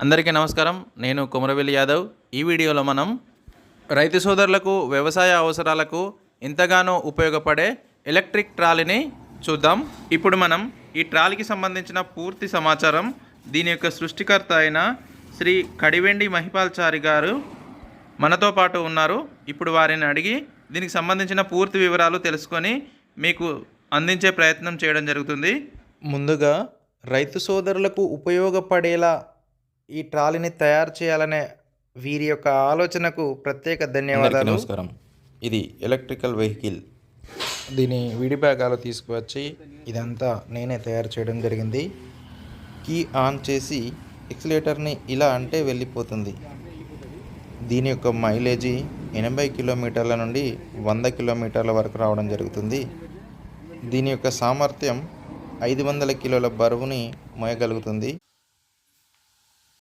అందరికీ నమస్కారం. నేను కుమరవెల్లి యాదవ్. ఈ వీడియోలో మనం రైతు సోదరులకు వ్యవసాయ అవసరాలకు ఎంతగానో ఉపయోగపడే ఎలక్ట్రిక్ ట్రాలీని చూద్దాం. ఇప్పుడు మనం ఈ ట్రాలీకి సంబంధించిన పూర్తి సమాచారం, దీని యొక్క సృష్టికర్త అయిన శ్రీ కడివెండి మహిపాల్చారి గారు మనతో పాటు ఉన్నారు. ఇప్పుడు వారిని అడిగి దీనికి సంబంధించిన పూర్తి వివరాలు తెలుసుకొని మీకు అందించే ప్రయత్నం చేయడం జరుగుతుంది. ముందుగా రైతు సోదరులకు ఉపయోగపడేలా ఈ ట్రాలీని తయారు చేయాలనే వీరి యొక్క ఆలోచనకు ప్రత్యేక ధన్యవాదాలు. నమస్కారం. ఇది ఎలక్ట్రికల్ వెహికల్. దీని విడి భాగాలు తీసుకువచ్చి ఇదంతా నేనే తయారు చేయడం జరిగింది. కీ ఆన్ చేసి ఎక్సిలేటర్ని ఇలా అంటే వెళ్ళిపోతుంది. దీని యొక్క మైలేజీ 80 కిలోమీటర్ల నుండి 100 కిలోమీటర్ల వరకు రావడం జరుగుతుంది. దీని యొక్క సామర్థ్యం 500 కిలోల బరువుని మోయగలుగుతుంది.